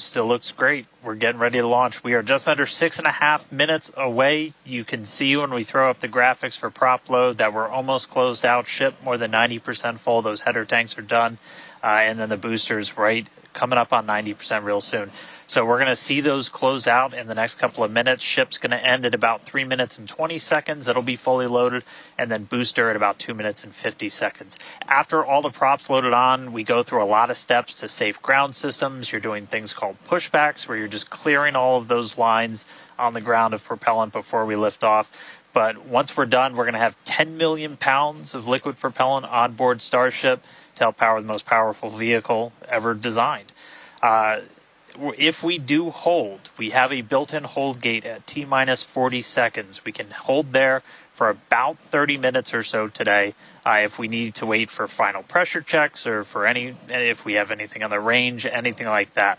still looks great. We're getting ready to launch. We are just under 6.5 minutes away. You can see when we throw up the graphics for prop load that we're almost closed out. Ship more than 90% full. Those header tanks are done. And then the boosters coming up on 90% real soon. So we're going to see those close out in the next couple of minutes. Ship's going to end at about 3 minutes and 20 seconds. It'll be fully loaded. And then booster at about 2 minutes and 50 seconds. After all the props loaded on, we go through a lot of steps to safe ground systems. You're doing things called pushbacks, where you're just clearing all of those lines on the ground of propellant before we lift off. But once we're done, we're going to have 10 million pounds of liquid propellant on board Starship to help power the most powerful vehicle ever designed. If we do hold, we have a built-in hold gate at T-minus 40 seconds. We can hold there for about 30 minutes or so today. If we need to wait for final pressure checks or for if we have anything on the range, anything like that.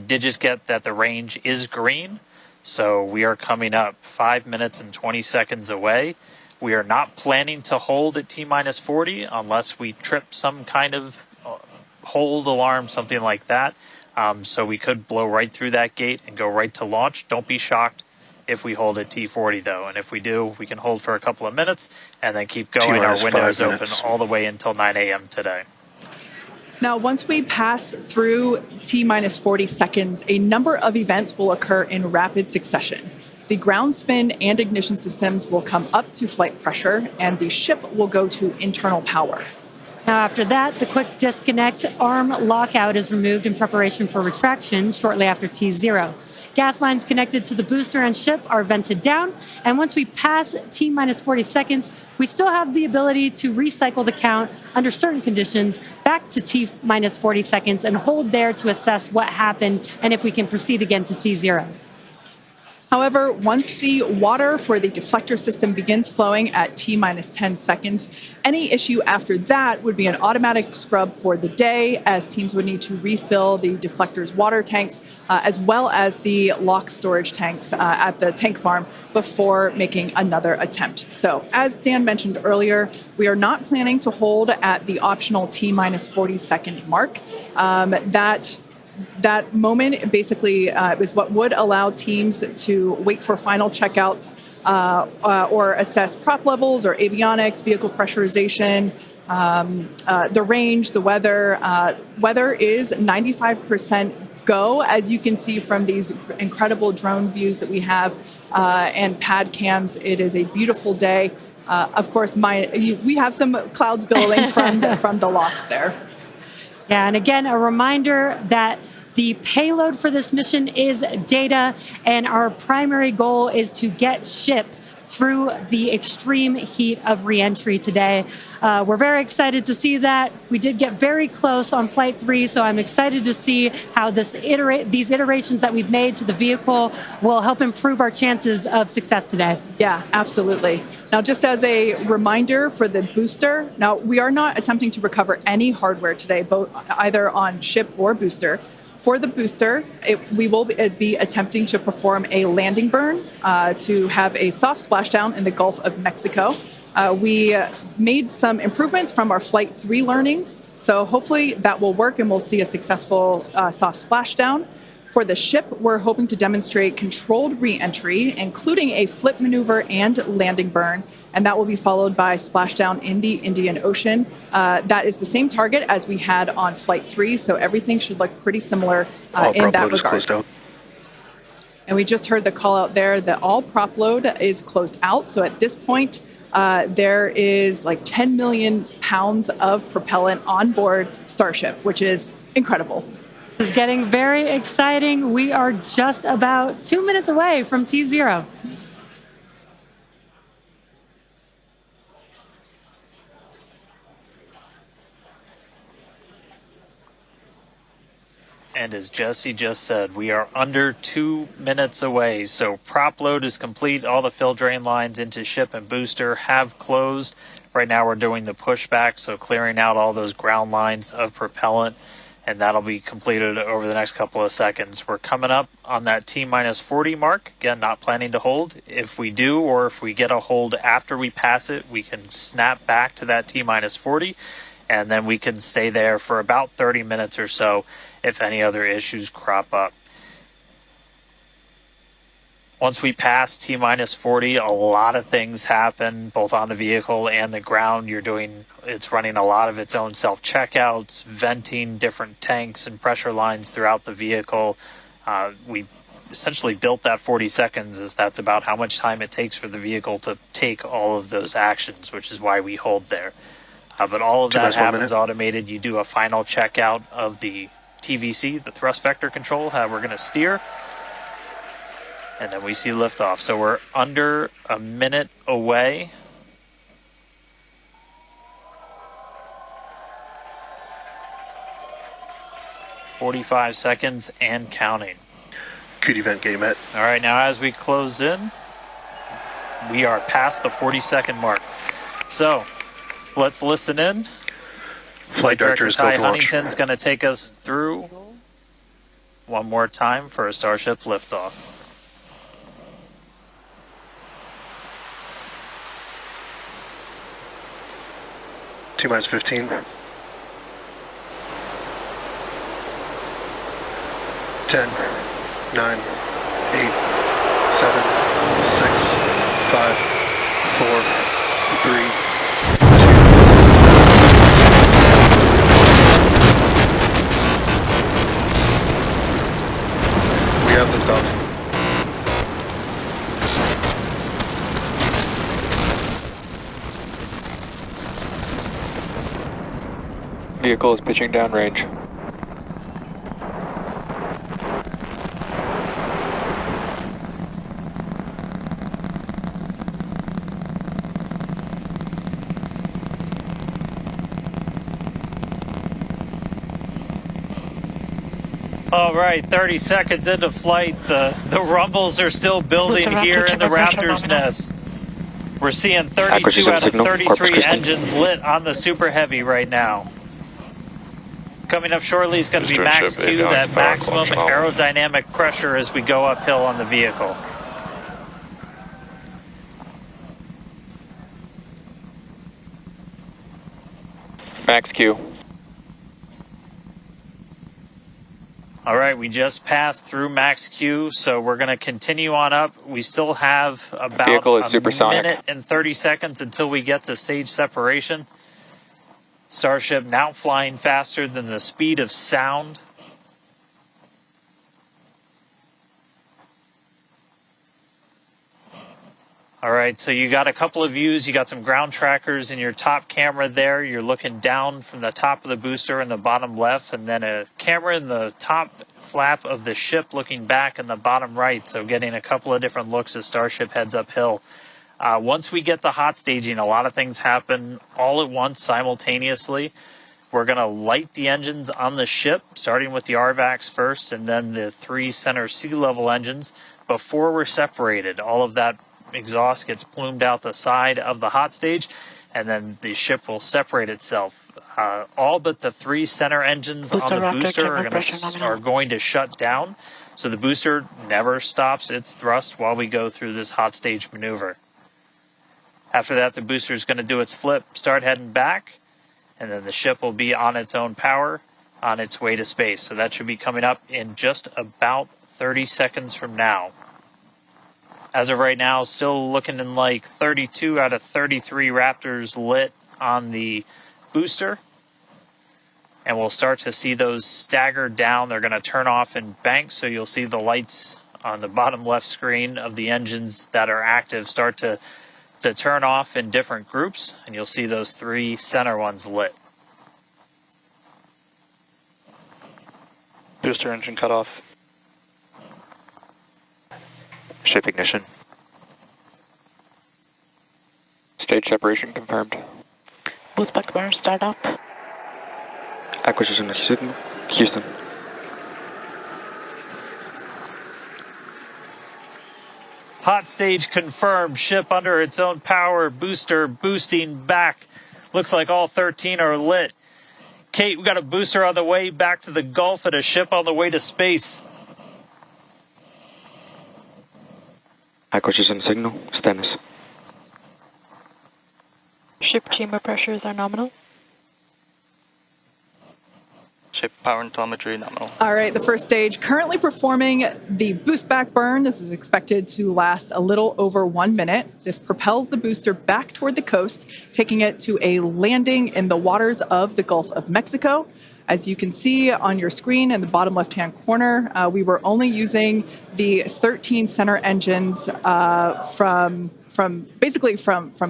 Did just get that the range is green, so we are coming up 5 minutes and 20 seconds away. We are not planning to hold at T-minus 40 unless we trip some kind of hold alarm, something like that. So we could blow right through that gate and go right to launch. Don't be shocked if we hold at T40, though. And if we do, we can hold for a couple of minutes and then keep going. Our window is open all the way until 9 a.m. today. Now, once we pass through T-minus 40 seconds, a number of events will occur in rapid succession. The ground spin and ignition systems will come up to flight pressure, and the ship will go to internal power. Now, after that, the quick disconnect arm lockout is removed in preparation for retraction shortly after T0. Gas lines connected to the booster and ship are vented down, and once we pass T-minus 40 seconds, we still have the ability to recycle the count under certain conditions back to T-minus 40 seconds and hold there to assess what happened and if we can proceed again to T0. However, once the water for the deflector system begins flowing at T-minus 10 seconds, any issue after that would be an automatic scrub for the day, as teams would need to refill the deflector's water tanks, as well as the lock storage tanks at the tank farm before making another attempt. So, as Dan mentioned earlier, we are not planning to hold at the optional T-minus 40 second mark. That moment basically is what would allow teams to wait for final checkouts or assess prop levels or avionics, vehicle pressurization, the range, the weather. Weather is 95% go, as you can see from these incredible drone views that we have and pad cams. It is a beautiful day. Of course, we have some clouds billowing from the locks there. Yeah, and again, a reminder that the payload for this mission is data, and our primary goal is to get ship through the extreme heat of reentry today. We're very excited to see that. We did get very close on Flight 3, so I'm excited to see how these iterations that we've made to the vehicle will help improve our chances of success today. Yeah, absolutely. Now, just as a reminder for the booster, now we are not attempting to recover any hardware today, either on ship or booster. For the booster, we will be attempting to perform a landing burn to have a soft splashdown in the Gulf of Mexico. We made some improvements from our Flight 3 learnings, so hopefully that will work and we'll see a successful soft splashdown. For the ship, we're hoping to demonstrate controlled re-entry, including a flip maneuver and landing burn, and that will be followed by splashdown in the Indian Ocean. That is the same target as we had on Flight 3, so everything should look pretty similar in that regard. And we just heard the call out there that all prop load is closed out, so at this point, there is like 10 million pounds of propellant on board Starship, which is incredible. This is getting very exciting. We are just about 2 minutes away from T0. And as Jesse just said, we are under 2 minutes away. So prop load is complete. All the fill drain lines into ship and booster have closed. Right now we're doing the pushback, so clearing out all those ground lines of propellant. And that'll be completed over the next couple of seconds. We're coming up on that T-minus 40 mark. Again, not planning to hold. If we do, or if we get a hold after we pass it, we can snap back to that T-minus 40. and then we can stay there for about 30 minutes or so if any other issues crop up. Once we pass T-minus 40, a lot of things happen, both on the vehicle and the ground. It's running a lot of its own self-checkouts, venting different tanks and pressure lines throughout the vehicle. We essentially built that 40 seconds, as that's about how much time it takes for the vehicle to take all of those actions, which is why we hold there. But all of that happens automated. You do a final checkout of the TVC, the thrust vector control, how we're going to steer. And then we see liftoff. So we're under a minute away. "45 seconds and counting." Good event, gate met. All right, now as we close in, we are past the 40-second mark. So let's listen in. Flight Director Ty Huntington's going to take us through one more time for a Starship liftoff. T-minus 15. 10, 9, 8, 7, 6, 5, 4, 3, 2. We have liftoff. Vehicle is pitching downrange. All right, 30 seconds into flight. The rumbles are still building here in the Raptor's nest. We're seeing 32 out of 33 engines lit on the Super Heavy right now. Coming up shortly is going to be max Q, that maximum aerodynamic pressure as we go uphill on the vehicle. Max Q. All right, we just passed through max Q, so we're going to continue on up. We still have about a minute and 30 seconds until we get to stage separation. Starship now flying faster than the speed of sound. All right, so you got a couple of views. You got some ground trackers in your top camera there. You're looking down from the top of the booster in the bottom left, and then a camera in the top flap of the ship looking back in the bottom right, so getting a couple of different looks as Starship heads uphill. Once we get the hot staging, a lot of things happen all at once simultaneously. We're going to light the engines on the ship, starting with the RVACs first, and then the 3 center sea level engines before we're separated. All of that exhaust gets plumed out the side of the hot stage, and then the ship will separate itself. All but the 3 center engines on the booster are going to shut down, so the booster never stops its thrust while we go through this hot stage maneuver. After that, the booster is going to do its flip, start heading back, and then the ship will be on its own power on its way to space. So that should be coming up in just about 30 seconds from now. As of right now, still looking in like 32 out of 33 Raptors lit on the booster. And we'll start to see those stagger down. They're going to turn off in banks, so you'll see the lights on the bottom left screen of the engines that are active start to turn off in different groups, and you'll see those 3 center ones lit. Booster engine cut off. Ship ignition. Stage separation confirmed. Boost back burn start up. Acquisition signal. Houston. Hot stage confirmed. Ship under its own power. Booster boosting back. Looks like all 13 are lit. Kate, we got a booster on the way back to the Gulf and a ship on the way to space. Acquisition signal. Stennis. Ship chamber pressures are nominal. Ship power and telemetry nominal. All right, the first stage currently performing the boost back burn. This is expected to last a little over 1 minute. This propels the booster back toward the coast, taking it to a landing in the waters of the Gulf of Mexico. As you can see on your screen in the bottom left-hand corner, we were only using the 13 center engines from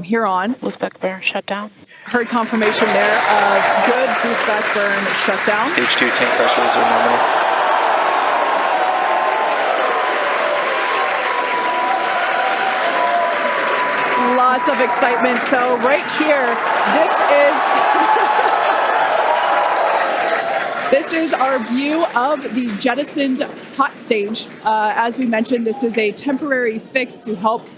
here on. Boost back burn shut down. Heard confirmation there of good boost back burn shutdown. H2 tank pressures are nominal. Lots of excitement. So right here, this is our view of the jettisoned hot stage. As we mentioned, this is a temporary fix to help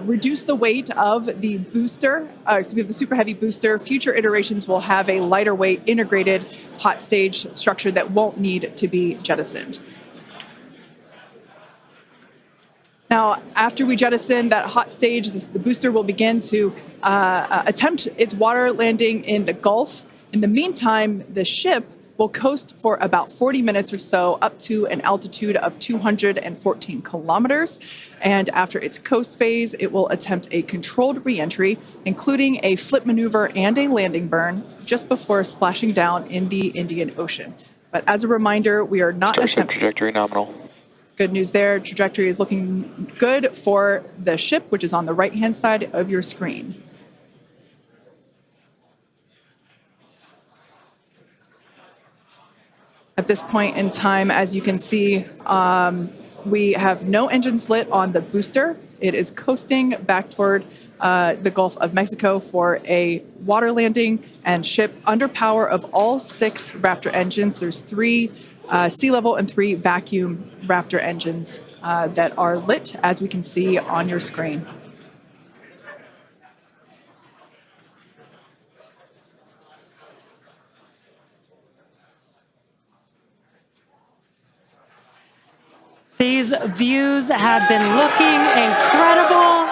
reduce the weight of the booster, the Super Heavy booster. Future iterations will have a lighter weight integrated hot stage structure that won't need to be jettisoned. Now, after we jettison that hot stage, the booster will begin to attempt its water landing in the Gulf. In the meantime, the ship will coast for about 40 minutes or so up to an altitude of 214 kilometers. And after its coast phase, it will attempt a controlled re-entry, including a flip maneuver and a landing burn, just before splashing down in the Indian Ocean. But as a reminder, we are not attempting... Trajectory nominal. Good news there. Trajectory is looking good for the ship, which is on the right-hand side of your screen. At this point in time, as you can see, we have no engines lit on the booster. It is coasting back toward the Gulf of Mexico for a water landing and ship under power of all 6 Raptor engines. There's 3 sea level and 3 vacuum Raptor engines that are lit, as we can see on your screen. These views have been looking incredible.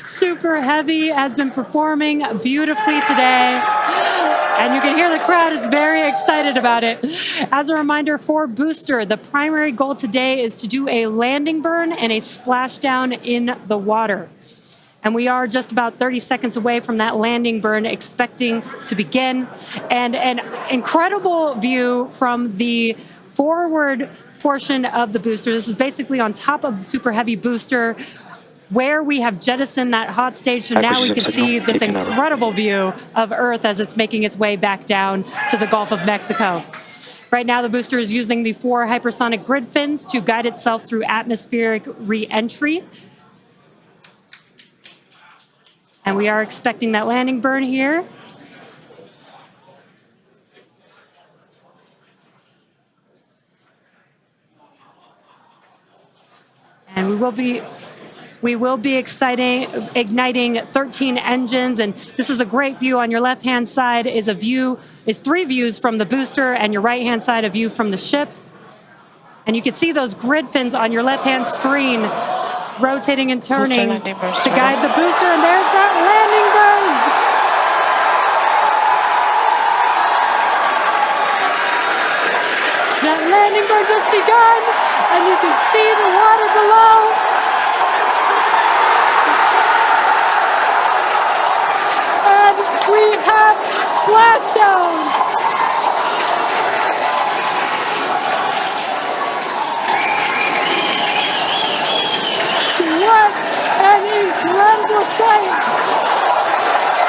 Super Heavy has been performing beautifully today. And you can hear the crowd is very excited about it. As a reminder for Booster, the primary goal today is to do a landing burn and a splashdown in the water. And we are just about 30 seconds away from that landing burn expecting to begin. And an incredible view from the forward portion of the booster. This is basically on top of the Super Heavy booster where we have jettisoned that hot stage. So now we can see this incredible view of Earth as it's making its way back down to the Gulf of Mexico. Right now, the booster is using the 4 hypersonic grid fins to guide itself through atmospheric re-entry. And we are expecting that landing burn here. And we will be igniting 13 engines, and this is a great view. On your left-hand side is 3 views from the booster, and your right-hand side a view from the ship. And you can see those grid fins on your left-hand screen rotating and turning to guide the booster, and there's that landing burn. That landing burn just begun, and you can see the water below. And we have splashdown. What an incredible sight!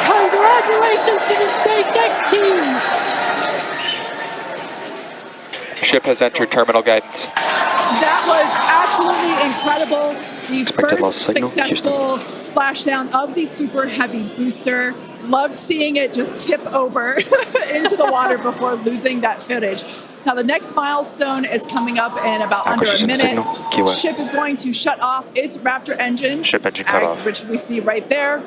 Congratulations to the SpaceX team! Ship has entered terminal guidance. That was absolutely incredible. The first successful splashdown of the Super Heavy booster. Loved seeing it just tip over into the water before losing that footage. Now the next milestone is coming up in about under a minute. The ship is going to shut off its Raptor engines, Ship engine cut off. which we see right there.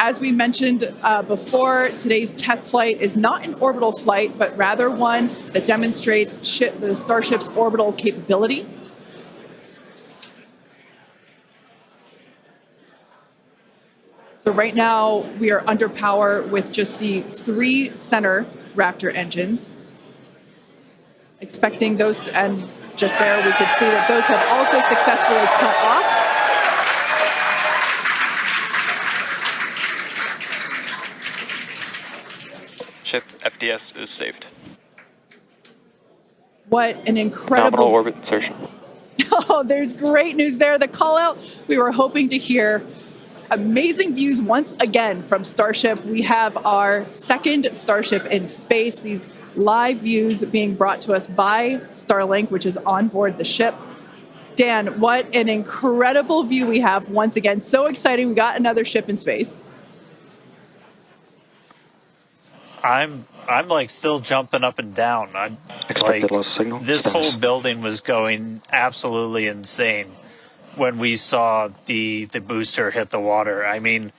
As we mentioned before, today's test flight is not an orbital flight, but rather one that demonstrates the Starship's orbital capability. So So right now we are under power with just the 3 center Raptor engines. Expecting those, and just there we could see that those have also successfully cut off. Ship FDS is saved. What an incredible... Nominal orbit insertion. Oh, there's great news there. The call out we were hoping to hear. Amazing views once again from Starship. We have our second Starship in space. These live views being brought to us by Starlink, which is on board the ship. Dan, what an incredible view we have once again. So exciting. We got another ship in space. I'm like still jumping up and down. Expected loss signal. This whole building was going absolutely insane when we saw the booster hit the water. I mean,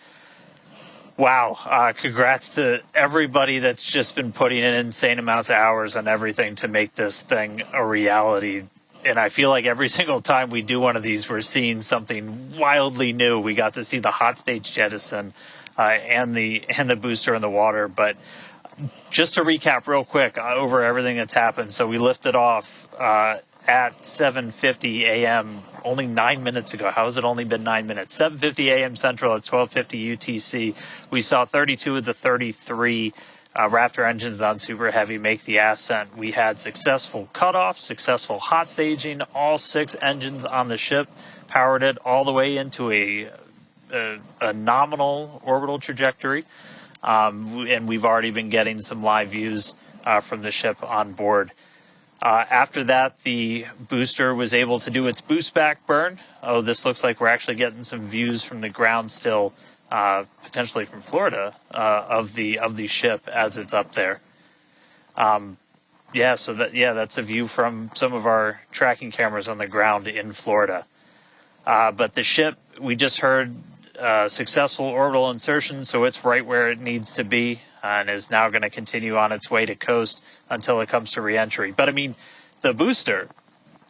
wow. Congrats to everybody that's just been putting in insane amounts of hours on everything to make this thing a reality. And I feel like every single time we do one of these, we're seeing something wildly new. We got to see the hot stage jettison and the booster in the water. But just to recap real quick over everything that's happened. So we lifted off at 7:50 a.m. only 9 minutes ago. How has it only been 9 minutes? 7:50 a.m. Central at 12:50 UTC. We saw 32 of the 33 Raptor engines on Super Heavy make the ascent. We had successful cutoff, successful hot staging. All 6 engines on the ship powered it all the way into a nominal orbital trajectory. And we've already been getting some live views from the ship on board. After that, the booster was able to do its boost back burn. Oh, this looks like we're actually getting some views from the ground still, potentially from Florida, of the ship as it's up there. That's a view from some of our tracking cameras on the ground in Florida. But the ship, we just heard successful orbital insertion, so it's right where it needs to be. And is now going to continue on its way to coast until it comes to reentry. But I mean, the booster,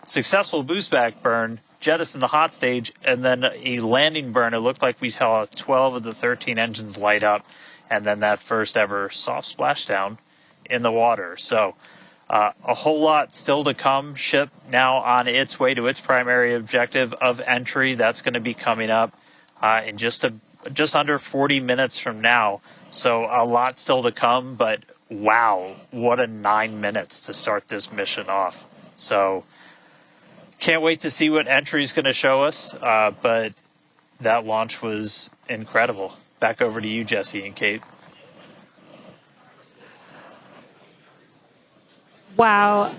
successful boost back burn, jettison the hot stage, and then a landing burn. It looked like we saw 12 of the 13 engines light up, and then that first ever soft splashdown in the water. So a whole lot still to come. Ship now on its way to its primary objective of entry. That's going to be coming up in just under 40 minutes from now. So a lot still to come, but wow, what a 9 minutes to start this mission off. So can't wait to see what entry is going to show us, but that launch was incredible. Back over to you, Jesse and Kate. Wow.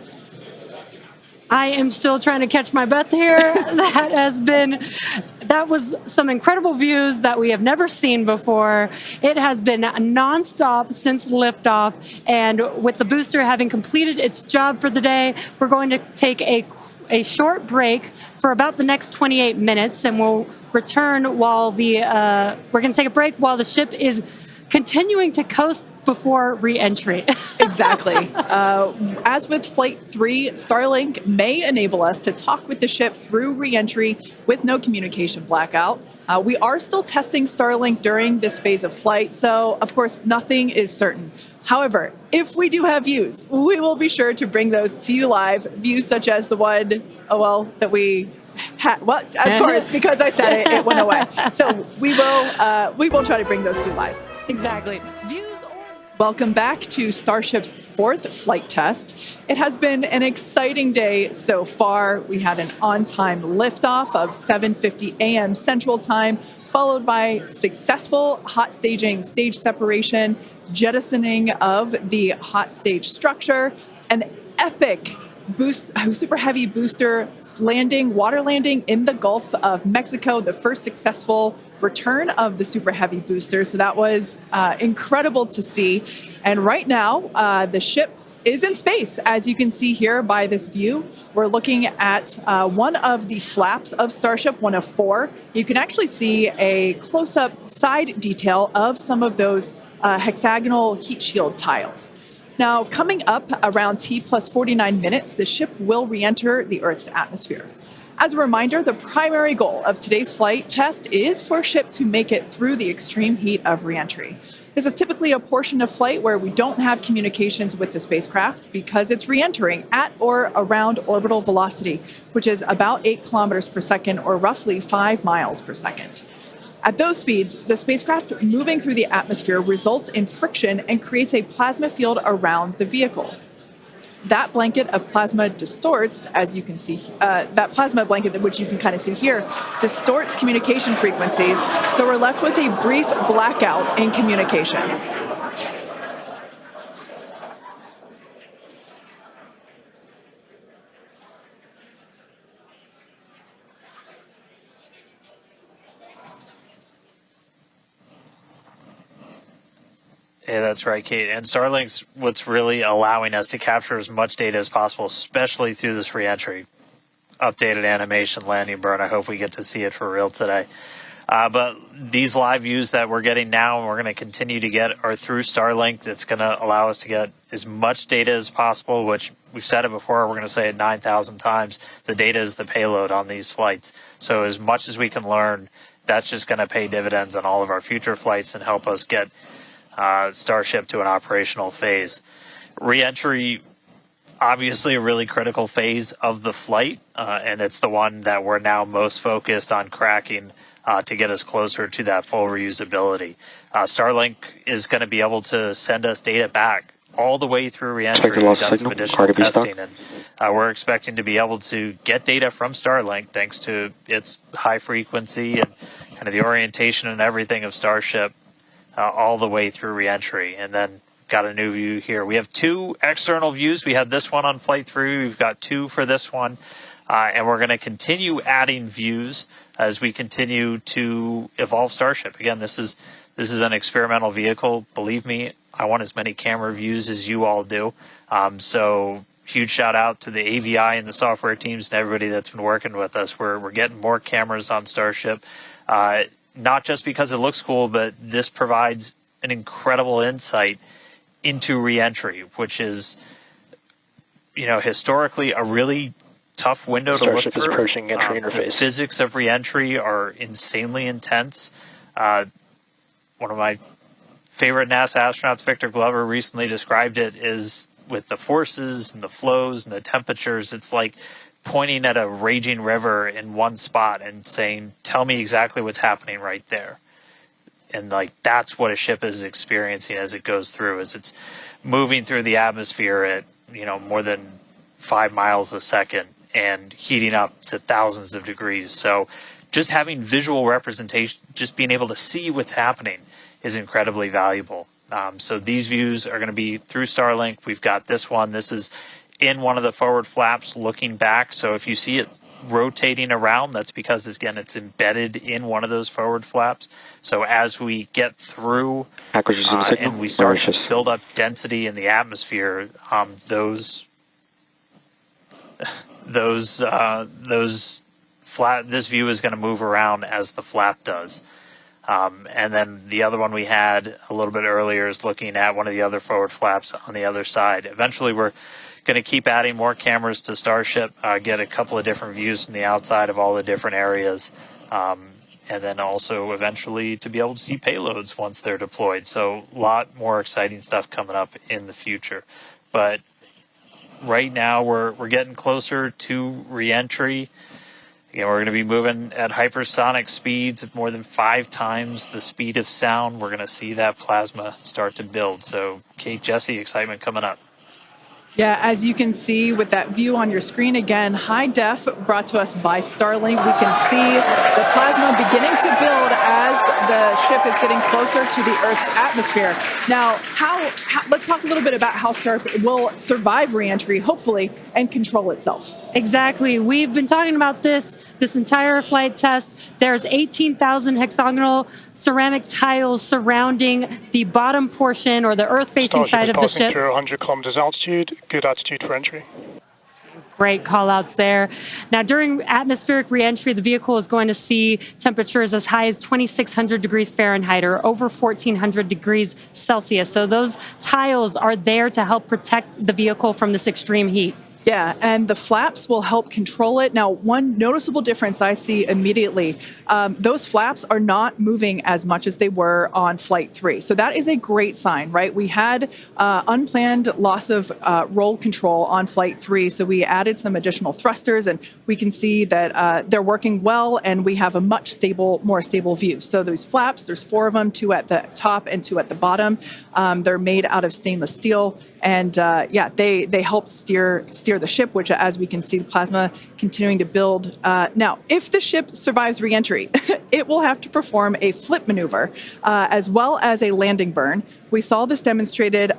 I am still trying to catch my breath here. That was some incredible views that we have never seen before. It has been nonstop since liftoff, and with the booster having completed its job for the day, we're going to take a short break for about the next 28 minutes, and we'll return while we're going to take a break while the ship is continuing to coast before re-entry. Exactly. As with Flight 3, Starlink may enable us to talk with the ship through re-entry with no communication blackout. We are still testing Starlink during this phase of flight, so of course nothing is certain. However, if we do have views, we will be sure to bring those to you live. Views such as the one, that we had. Well, of course, because I said it went away. So we will try to bring those to you live. Exactly. Welcome back to Starship's 4th flight test. It has been an exciting day so far. We had an on-time liftoff of 7:50 a.m. Central Time, followed by successful hot staging, stage separation, jettisoning of the hot stage structure, an epic Super Heavy booster water landing in the Gulf of Mexico, the first successful return of the Super Heavy booster. So that was incredible to see. And right now, the ship is in space. As you can see here by this view, we're looking at one of the flaps of Starship, one of 4. You can actually see a close-up side detail of some of those hexagonal heat shield tiles. Now, coming up around T plus 49 minutes, the ship will re-enter the Earth's atmosphere. As a reminder, the primary goal of today's flight test is for ship to make it through the extreme heat of reentry. This is typically a portion of flight where we don't have communications with the spacecraft because it's reentering at or around orbital velocity, which is about 8 kilometers per second or roughly 5 miles per second. At those speeds, the spacecraft moving through the atmosphere results in friction and creates a plasma field around the vehicle. That blanket of plasma distorts, as you can see, that plasma blanket, which you can kind of see here, distorts communication frequencies, so we're left with a brief blackout in communication. Yeah, that's right, Kate. And Starlink's what's really allowing us to capture as much data as possible, especially through this reentry. Updated animation, landing burn. I hope we get to see it for real today. But these live views that we're getting now and we're going to continue to get are through Starlink. That's going to allow us to get as much data as possible, which we've said it before. We're going to say it 9,000 times. The data is the payload on these flights. So as much as we can learn, that's just going to pay dividends on all of our future flights and help us get Starship to an operational phase. Reentry, obviously a really critical phase of the flight, and it's the one that we're now most focused on cracking to get us closer to that full reusability. Starlink is going to be able to send us data back all the way through reentry. We've done some additional testing, and we're expecting to be able to get data from Starlink thanks to its high frequency and kind of the orientation and everything of Starship all the way through reentry. And then got a new view here. We have 2 external views. We had this one on flight 3. We've got 2 for this one. And we're going to continue adding views as we continue to evolve Starship. Again, this is an experimental vehicle. Believe me, I want as many camera views as you all do. So huge shout out to the AVI and the software teams and everybody that's been working with us. We're getting more cameras on Starship. Not just because it looks cool, but this provides an incredible insight into reentry, which is, historically a really tough window to look through. Approaching entry interface. The physics of reentry are insanely intense. One of my favorite NASA astronauts, Victor Glover, recently described it as with the forces and the flows and the temperatures, it's like pointing at a raging river in one spot and saying, tell me exactly what's happening right there. And that's what a ship is experiencing as it goes through, as it's moving through the atmosphere at, more than 5 miles a second and heating up to thousands of degrees. So just having visual representation, just being able to see what's happening is incredibly valuable. So these views are going to be through Starlink. We've got this one. This is in one of the forward flaps looking back. So if you see it rotating around, that's because, again, it's embedded in one of those forward flaps. So as we get through and we start to build up density in the atmosphere, this view is going to move around as the flap does. And then the other one we had a little bit earlier is looking at one of the other forward flaps on the other side. Eventually we're going to keep adding more cameras to Starship, get a couple of different views from the outside of all the different areas, and then also eventually to be able to see payloads once they're deployed. So a lot more exciting stuff coming up in the future. But right now we're getting closer to reentry. Again, we're going to be moving at hypersonic speeds of more than 5 times the speed of sound. We're going to see that plasma start to build. So, Kate, Jesse, excitement coming up. Yeah, as you can see with that view on your screen, again, high def brought to us by Starlink. We can see the plasma beginning to build as the ship is getting closer to the Earth's atmosphere. Now, let's talk a little bit about how Starship will survive reentry, hopefully, and control itself. Exactly. We've been talking about this entire flight test. There's 18,000 hexagonal ceramic tiles surrounding the bottom portion or the Earth-facing side of the ship. Through 100 kilometers altitude, good altitude for entry. Great call-outs there. Now, during atmospheric reentry, the vehicle is going to see temperatures as high as 2,600 degrees Fahrenheit or over 1,400 degrees Celsius. So those tiles are there to help protect the vehicle from this extreme heat. Yeah, and the flaps will help control it. Now, one noticeable difference I see immediately, those flaps are not moving as much as they were on Flight 3. So that is a great sign, right? We had unplanned loss of roll control on Flight 3, so we added some additional thrusters, and we can see that they're working well, and we have a much more stable view. So those flaps, there's 4 of them, 2 at the top and 2 at the bottom. They're made out of stainless steel. And they help steer the ship, which, as we can see, the plasma continuing to build. Now, if the ship survives re-entry, it will have to perform a flip maneuver as well as a landing burn. We saw this demonstrated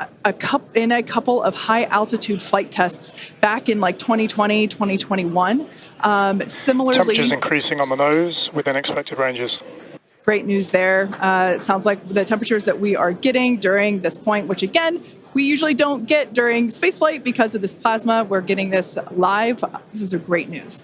in a couple of high-altitude flight tests back in like 2020, 2021. Similarly, Temperatures increasing on the nose within expected ranges. Great news there. It sounds like the temperatures that we are getting during this point, which again, we usually don't get during spaceflight because of this plasma. We're getting this live. This is a great news.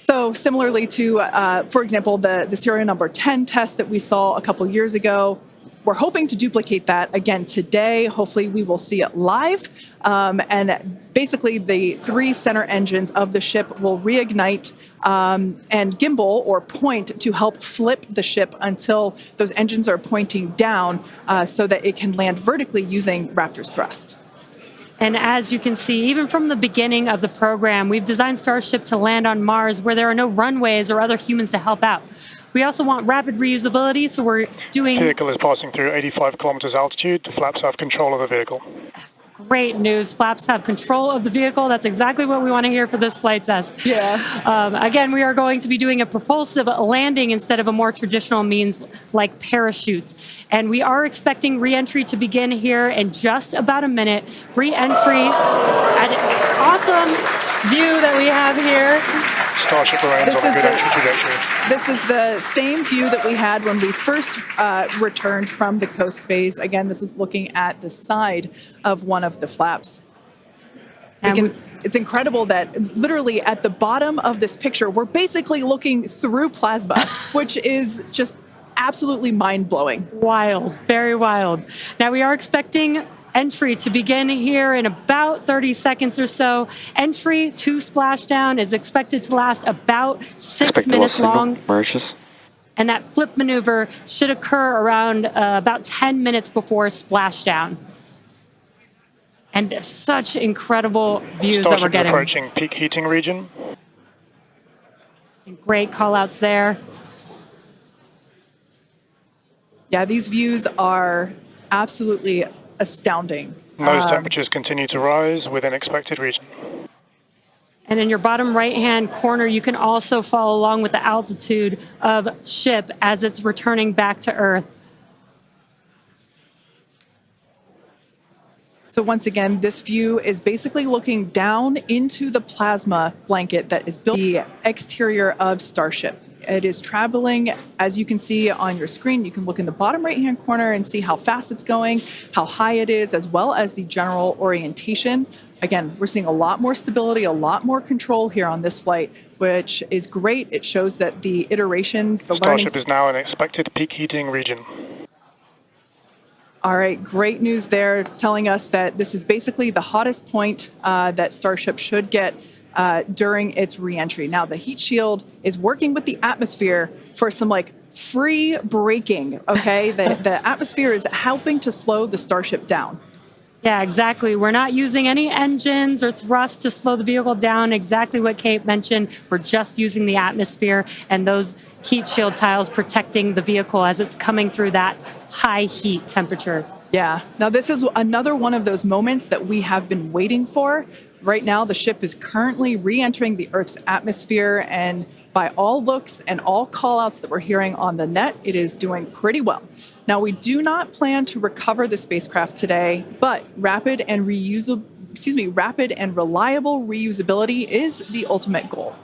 So similarly to, for example, the serial number 10 test that we saw a couple years ago, we're hoping to duplicate that again today. Hopefully we will see it live. And basically the 3 center engines of the ship will reignite and gimbal or point to help flip the ship until those engines are pointing down so that it can land vertically using Raptor's thrust. And as you can see, even from the beginning of the program, we've designed Starship to land on Mars where there are no runways or other humans to help out. We also want rapid reusability, so we're doing... The vehicle is passing through 85 kilometers altitude. The flaps have control of the vehicle. Great news. Flaps have control of the vehicle. That's exactly what we want to hear for this flight test. Yeah. Again, we are going to be doing a propulsive landing instead of a more traditional means like parachutes. And we are expecting re-entry to begin here in just about a minute. Re-entry, an awesome view that we have here. Starship remains on a good entry trajectory. This is the same view that we had when we first returned from the coast phase. Again, this is looking at the side of one of the flaps. It's incredible that literally at the bottom of this picture, we're basically looking through plasma, which is just absolutely mind-blowing. Wild, very wild. Now we are expecting entry to begin here in about 30 seconds or so. Entry to splashdown is expected to last about 6 minutes long. And that flip maneuver should occur around about 10 minutes before splashdown. And such incredible views that we're getting. Approaching peak heating region. Great call outs there. Yeah, these views are absolutely astounding. Nose temperatures continue to rise within expected region. And in your bottom right-hand corner, you can also follow along with the altitude of ship as it's returning back to Earth. So once again, this view is basically looking down into the plasma blanket that is built the exterior of Starship. It is traveling, as you can see on your screen. You can look in the bottom right-hand corner and see how fast it's going, how high it is, as well as the general orientation. Again, we're seeing a lot more stability, a lot more control here on this flight, which is great. It shows that the iterations, the learning... Starship is now in expected peak heating region. All right, great news there, telling us that this is basically the hottest point that Starship should get during its re-entry. Now, the heat shield is working with the atmosphere for some free braking, okay? The atmosphere is helping to slow the Starship down. Yeah, exactly. We're not using any engines or thrust to slow the vehicle down. Exactly what Kate mentioned. We're just using the atmosphere and those heat shield tiles protecting the vehicle as it's coming through that high heat temperature. Yeah. Now, this is another one of those moments that we have been waiting for. Right now, the ship is currently re-entering the Earth's atmosphere, and by all looks and all call-outs that we're hearing on the net, it is doing pretty well. Now, we do not plan to recover the spacecraft today, but rapid and reliable reusability is the ultimate goal.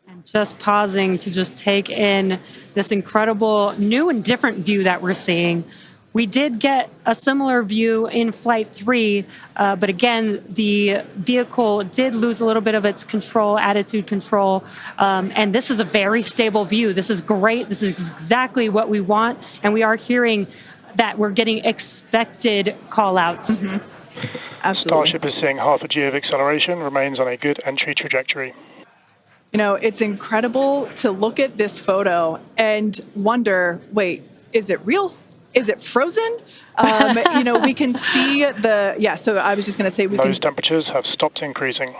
And just pausing to just take in this incredible new and different view that we're seeing. We did get a similar view in Flight 3, but again, the vehicle did lose a little bit of its control, attitude control, and this is a very stable view. This is great. This is exactly what we want, and we are hearing that we're getting expected call-outs. Absolutely. Starship is seeing half a G of acceleration, remains on a good entry trajectory. You know, it's incredible to look at this photo and wonder, wait, is it real? Is it frozen? You know, we can see so I was just going to say Those temperatures have stopped increasing.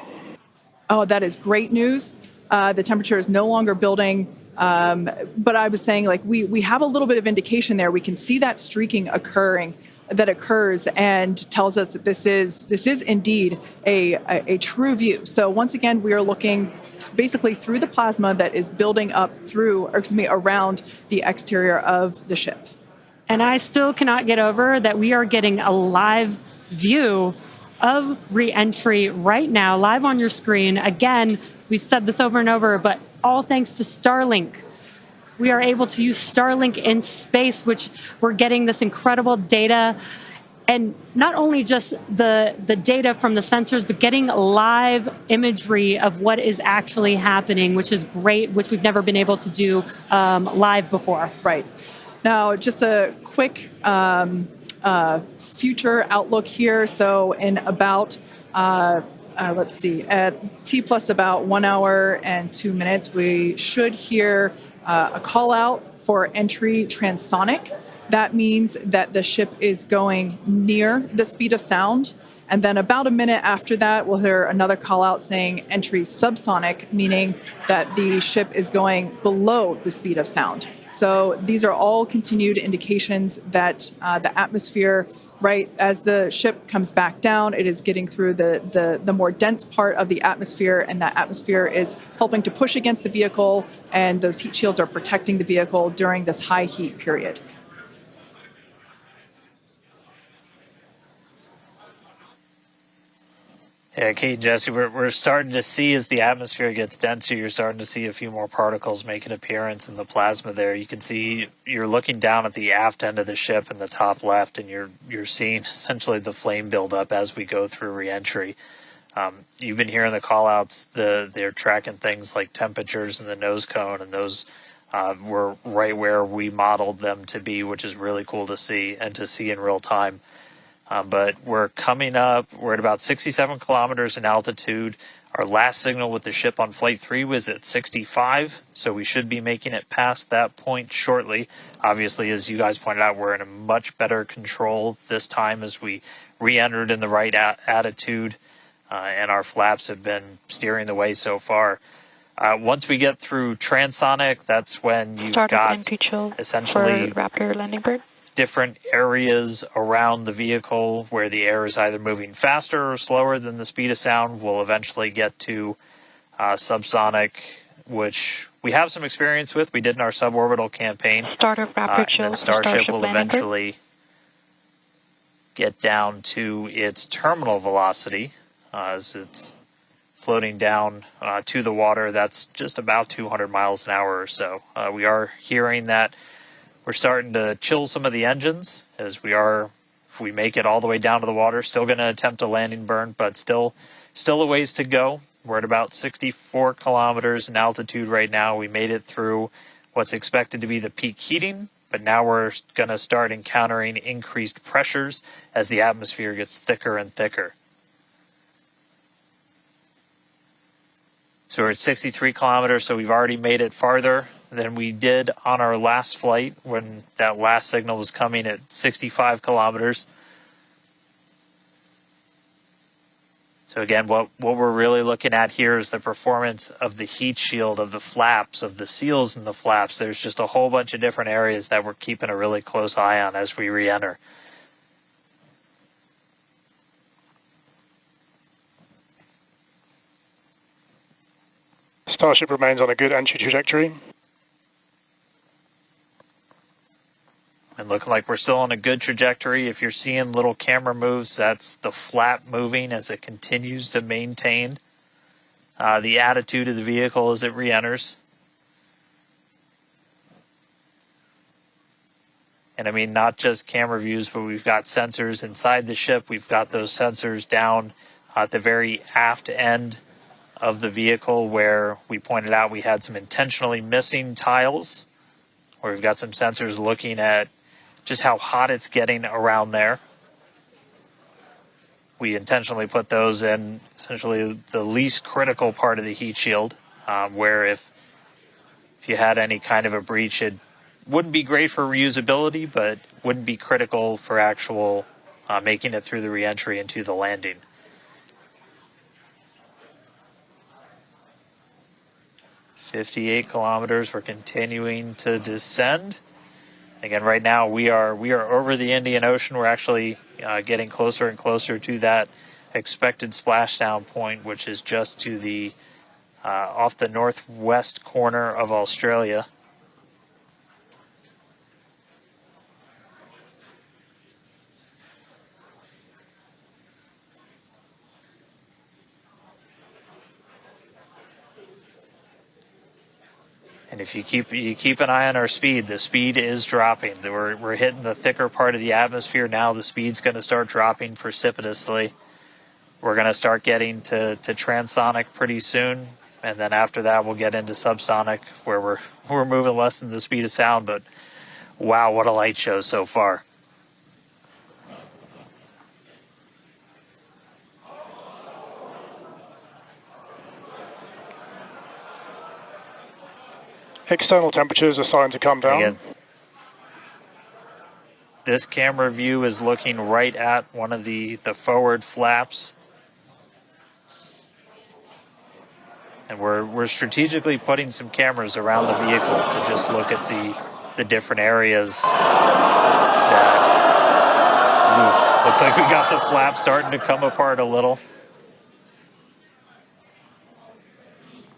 Oh, that is great news. The temperature is no longer building. But I was saying, like, we have a little bit of indication there. We can see that streaking that occurs and tells us that this is indeed a true view. So once again, we are looking basically through the plasma that is building up around the exterior of the ship. And I still cannot get over that we are getting a live view of re-entry right now, live on your screen. Again, we've said this over and over, but all thanks to Starlink. We are able to use Starlink in space, which we're getting this incredible data. And not only just the data from the sensors, but getting live imagery of what is actually happening, which is great, which we've never been able to do live before. Right. Now, just a quick future outlook here. So in about, let's see, at T plus about 1 hour and 2 minutes, we should hear a call out for entry transonic. That means that the ship is going near the speed of sound. And then about a minute after that, we'll hear another call out saying entry subsonic, meaning that the ship is going below the speed of sound. So these are all continued indications that the atmosphere, right, as the ship comes back down, it is getting through the more dense part of the atmosphere, and that atmosphere is helping to push against the vehicle, and those heat shields are protecting the vehicle during this high heat period. Yeah, Kate and Jesse, we're starting to see as the atmosphere gets denser, you're starting to see a few more particles make an appearance in the plasma there. You can see you're looking down at the aft end of the ship in the top left, and you're seeing essentially the flame build up as we go through reentry. You've been hearing the call-outs. They're tracking things like temperatures in the nose cone, and those were right where we modeled them to be, which is really cool to see and to see in real time. But we're coming up, we're at about 67 kilometers in altitude. Our last signal with the ship on Flight 3 was at 65, so we should be making it past that point shortly. Obviously, as you guys pointed out, we're in a much better control this time as we re-entered in the right attitude, and our flaps have been steering the way so far. Once we get through transonic, that's when you've got essentially Raptor landing bird. Different areas around the vehicle where the air is either moving faster or slower than the speed of sound. We'll eventually get to subsonic, which we have some experience with. We did in our suborbital campaign. Start of Raptor chill. And Starship will eventually get down to its terminal velocity as it's floating down to the water. That's just about 200 miles an hour or so. We are hearing that we're starting to chill some of the engines as we are, if we make it all the way down to the water, still going to attempt a landing burn, but still a ways to go. We're at about 64 kilometers in altitude right now. We made it through what's expected to be the peak heating, but now we're going to start encountering increased pressures as the atmosphere gets thicker and thicker. So we're at 63 kilometers, so we've already made it farther than we did on our last flight when that last signal was coming at 65 kilometers. So again, what we're really looking at here is the performance of the heat shield, of the flaps, of the seals in the flaps. There's just a whole bunch of different areas that we're keeping a really close eye on as we re-enter. Starship remains on a good entry trajectory. And looking like we're still on a good trajectory. If you're seeing little camera moves, that's the flap moving as it continues to maintain the attitude of the vehicle as it re-enters. And I mean, not just camera views, but we've got sensors inside the ship. We've got those sensors down at the very aft end of the vehicle where we pointed out we had some intentionally missing tiles, where we've got some sensors looking at just how hot it's getting around there. We intentionally put those in essentially the least critical part of the heat shield, where if you had any kind of a breach, it wouldn't be great for reusability, but wouldn't be critical for actual making it through the reentry into the landing. "58 kilometers, we're continuing to descend. Again, right now we are over the Indian Ocean. We're actually getting closer and closer to that expected splashdown point, which is just to the off the northwest corner of Australia. And if you keep an eye on our speed, the speed is dropping. We're hitting the thicker part of the atmosphere now. The speed's going to start dropping precipitously. We're going to start getting to transonic pretty soon, and then after that we'll get into subsonic, where we're moving less than the speed of sound. But wow, what a light show so far! External temperatures are starting to come down. Again, this camera view is looking right at one of the forward flaps. And we're strategically putting some cameras around the vehicle to just look at the different areas. Looks like we got the flap starting to come apart a little.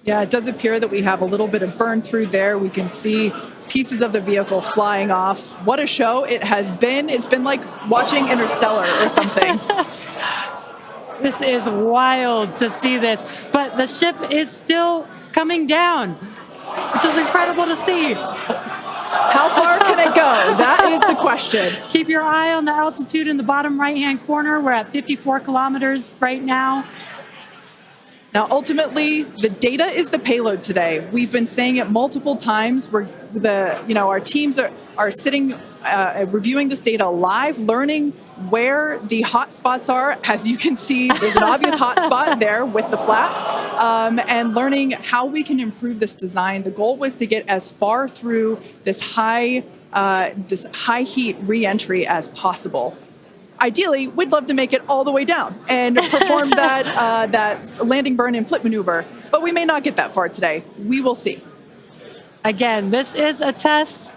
Yeah, it does appear that we have a little bit of burn through there. We can see pieces of the vehicle flying off. What a show it has been. It's been like watching Interstellar or something. This is wild to see this, but the ship is still coming down, which is incredible to see. How far can it go? That is the question. Keep your eye on the altitude in the bottom right-hand corner. We're at 54 kilometers right now. Now, ultimately, the data is the payload today. We've been saying it multiple times. Our teams are sitting, reviewing this data live, learning where the hot spots are. As you can see, there's an obvious hot spot there with the flap, and learning how we can improve this design. The goal was to get as far through this high heat re-entry as possible. Ideally, we'd love to make it all the way down and perform that landing burn and flip maneuver, but we may not get that far today. We will see. Again, this is a test,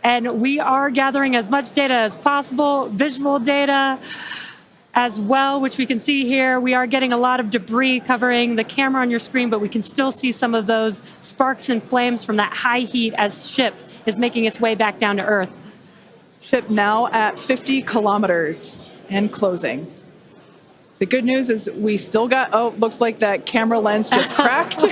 and we are gathering as much data as possible, visual data as well, which we can see here. We are getting a lot of debris covering the camera on your screen, but we can still see some of those sparks and flames from that high heat as ship is making its way back down to Earth. Ship now at 50 kilometers and closing. The good news is we still got, looks like that camera lens just cracked.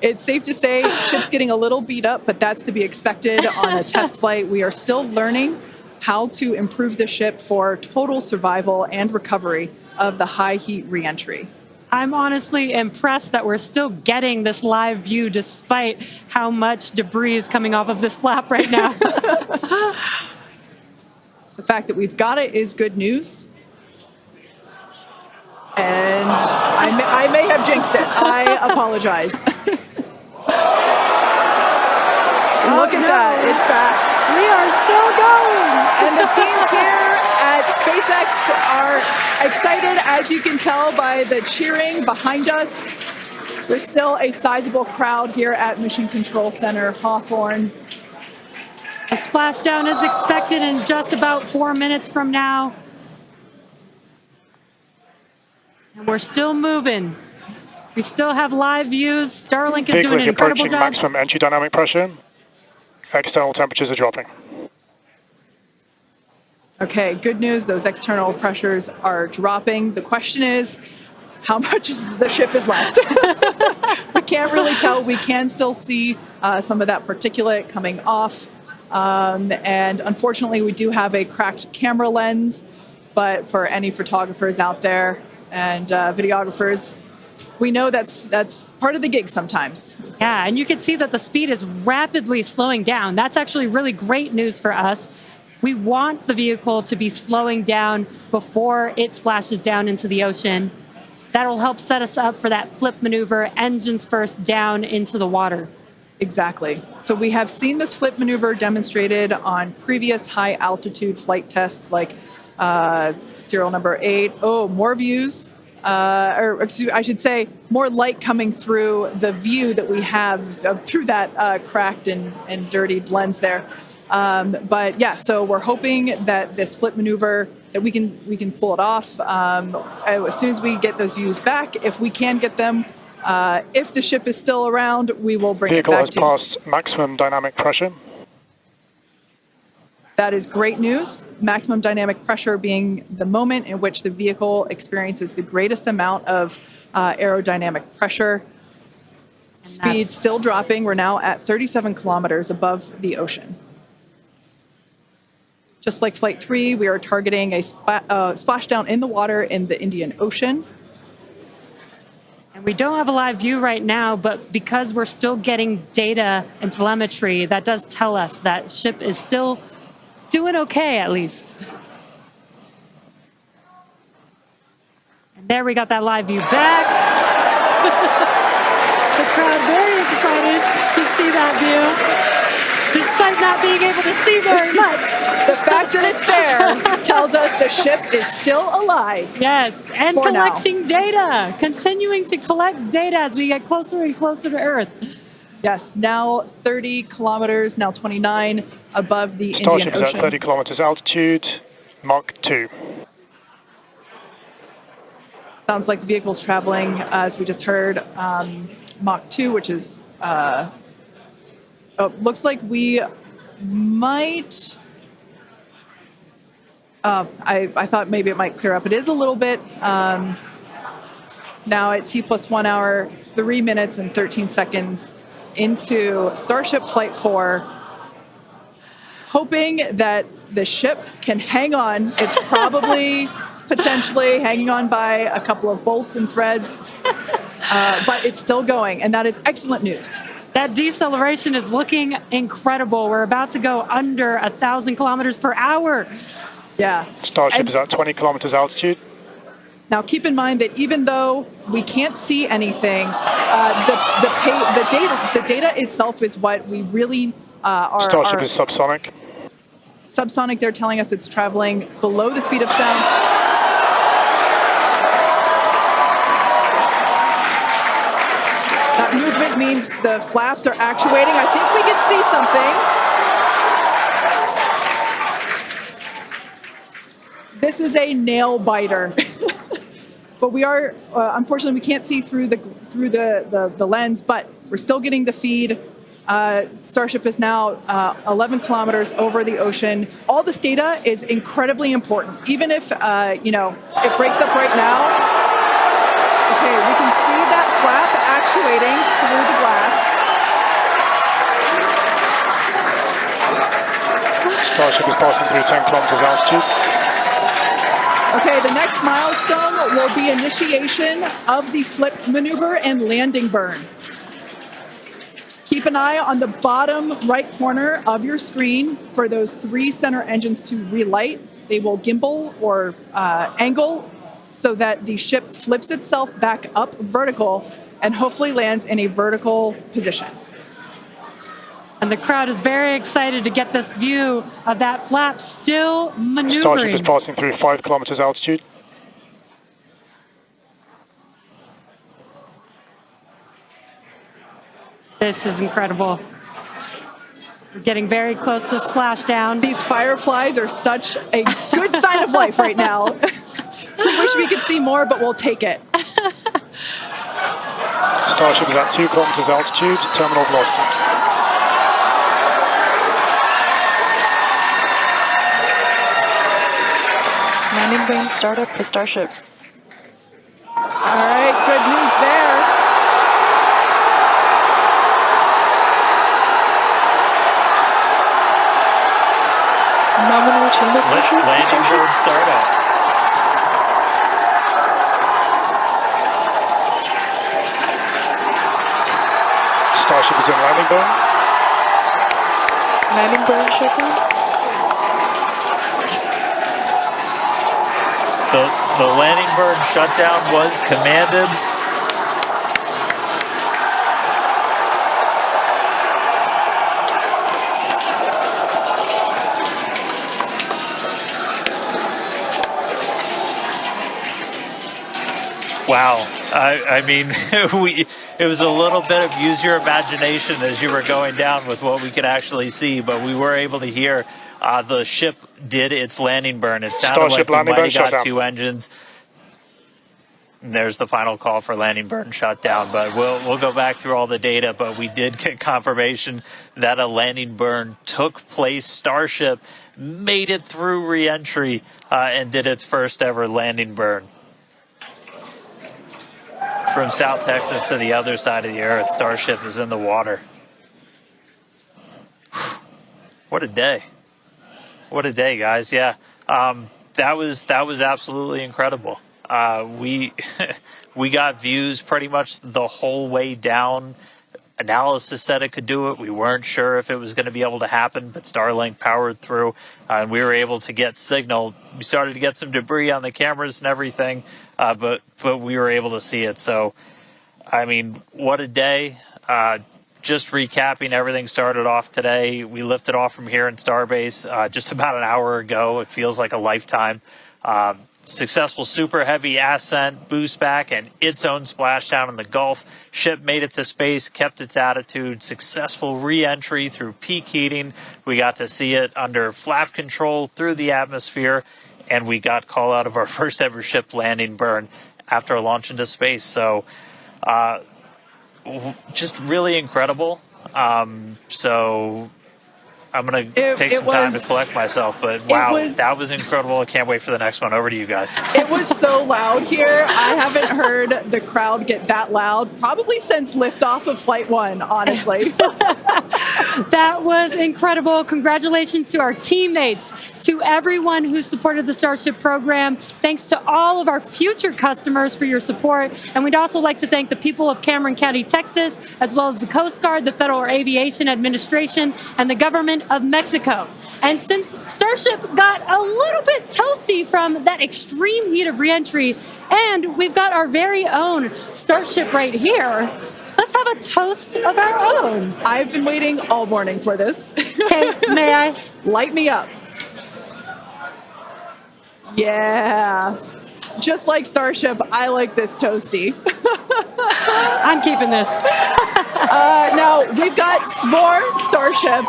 It's safe to say ship's getting a little beat up, but that's to be expected on a test flight. We are still learning how to improve the ship for total survival and recovery of the high heat reentry. I'm honestly impressed that we're still getting this live view despite how much debris is coming off of this flap right now. The fact that we've got it is good news. And I may have jinxed it. I apologize. Look at that. It's back. We are still going. And the teams here at SpaceX are excited, as you can tell by the cheering behind us. There's still a sizable crowd here at Mission Control Center Hawthorne. A splashdown is expected in just about 4 minutes from now. And we're still moving. We still have live views. Starlink is doing an incredible approaching job. Maximum entry dynamic pressure. External temperatures are dropping. Okay, good news. Those external pressures are dropping. The question is, how much of the ship is left? We can't really tell. We can still see some of that particulate coming off. And unfortunately, we do have a cracked camera lens. But for any photographers out there and videographers, we know that's part of the gig sometimes. Yeah, and you can see that the speed is rapidly slowing down. That's actually really great news for us. We want the vehicle to be slowing down before it splashes down into the ocean. That'll help set us up for that flip maneuver, engines first down into the water. Exactly. So we have seen this flip maneuver demonstrated on previous high altitude flight tests like serial number 8. Oh, more views. Or I should say, more light coming through the view that we have through that cracked and dirtied lens there. But yeah, so we're hoping that this flip maneuver that we can pull it off as soon as we get those views back. If we can get them, if the ship is still around, we will bring it back to you. Vehicle has passed maximum dynamic pressure. That is great news. Maximum dynamic pressure being the moment in which the vehicle experiences the greatest amount of aerodynamic pressure. Speed still dropping. We're now at 37 kilometers above the ocean. Just like Flight 3, we are targeting a splashdown in the water in the Indian Ocean. And we don't have a live view right now, but because we're still getting data and telemetry, that does tell us that ship is still doing okay, at least. And there we got that live view back. The crowd very excited to see that view, despite not being able to see very much. The fact that it's there tells us the ship is still alive. Yes, and collecting data, continuing to collect data as we get closer and closer to Earth. Yes, now 30 kilometers, now 29 above the Indian Starship is Ocean. at 30 kilometers altitude, Mach 2. Sounds like the vehicle's traveling, as we just heard, Mach 2, which is, looks like we might, I thought maybe it might clear up. It is a little bit, now at T plus 1 hour, 3 minutes and 13 seconds into Starship Flight 4, hoping that the ship can hang on. It's probably potentially hanging on by a couple of bolts and threads, but it's still going, and that is excellent news. That deceleration is looking incredible. We're about to go under 1,000 kilometers per hour. Yeah. Starship is at 20 kilometers altitude. Now, keep in mind that even though we can't see anything, the data itself is what we really are. Starship is subsonic. Subsonic, they're telling us it's traveling below the speed of sound. That movement means the flaps are actuating. I think we can see something. This is a nail biter. But we are, unfortunately, we can't see through the lens, but we're still getting the feed. Starship is now 11 kilometers over the ocean. All this data is incredibly important, even if, it breaks up right now. Okay, we can see that flap actuating through the glass. Starship is passing through 10 kilometers altitude. Okay, the next milestone will be initiation of the flip maneuver and landing burn. Keep an eye on the bottom right corner of your screen for those 3 center engines to relight. They will gimbal or angle so that the ship flips itself back up vertical and hopefully lands in a vertical position. And the crowd is very excited to get this view of that flap still maneuvering. Starship is passing through 5 kilometers altitude. This is incredible. We're getting very close to splashdown. These fireflies are such a good sign of life right now. We wish we could see more, but we'll take it. Starship is at 2 kilometers altitude, terminal velocity. Landing burn startup for Starship. All right, good news there. Nominal chamber pressure. Landing board startup. burn. Landing burn shutdown. The landing burn shutdown was commanded. Wow. I mean, it was a little bit of use your imagination as you were going down with what we could actually see, but we were able to hear the ship did its landing burn. It sounded Starship like we landing might have burn got shutdown. 2 engines. And there's the final call for landing burn shutdown, but we'll go back through all the data, but we did get confirmation that a landing burn took place. Starship made it through re-entry and did its first ever landing burn. From South Texas to the other side of the earth, Starship is in the water. What a day. What a day, guys. Yeah, that was absolutely incredible. We got views pretty much the whole way down. Analysis said it could do it. We weren't sure if it was going to be able to happen, but Starlink powered through, and we were able to get signal. We started to get some debris on the cameras and everything, but we were able to see it. So, I mean, what a day. Just recapping, everything started off today. We lifted off from here in Starbase just about an hour ago. It feels like a lifetime. Successful super heavy ascent, boost back, and its own splashdown in the Gulf. Ship made it to space, kept its attitude. Successful re-entry through peak heating. We got to see it under flap control through the atmosphere, and we got call out of our first ever ship landing burn after a launch into space. So, just really incredible. So I'm going to take some time to collect myself, but wow, that was incredible. I can't wait for the next one. Over to you guys. It was so loud here. I haven't heard the crowd get that loud probably since liftoff of Flight 1, honestly. That was incredible. Congratulations to our teammates, to everyone who supported the Starship program. Thanks to all of our future customers for your support. And we'd also like to thank the people of Cameron County, Texas, as well as the Coast Guard, the Federal Aviation Administration, and the government of Mexico. And since Starship got a little bit toasty from that extreme heat of reentry, and we've got our very own Starship right here, let's have a toast of our own. I've been waiting all morning for this. Okay, may I? Light me up. Yeah. Just like Starship, I like this toasty. I'm keeping this. Now, we've got more Starship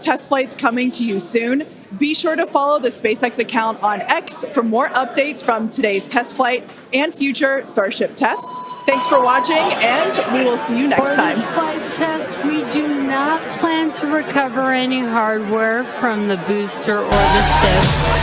test flights coming to you soon. Be sure to follow the SpaceX account on X for more updates from today's test flight and future Starship tests. Thanks for watching, and we will see you next time. For this flight test, we do not plan to recover any hardware from the booster or the ship.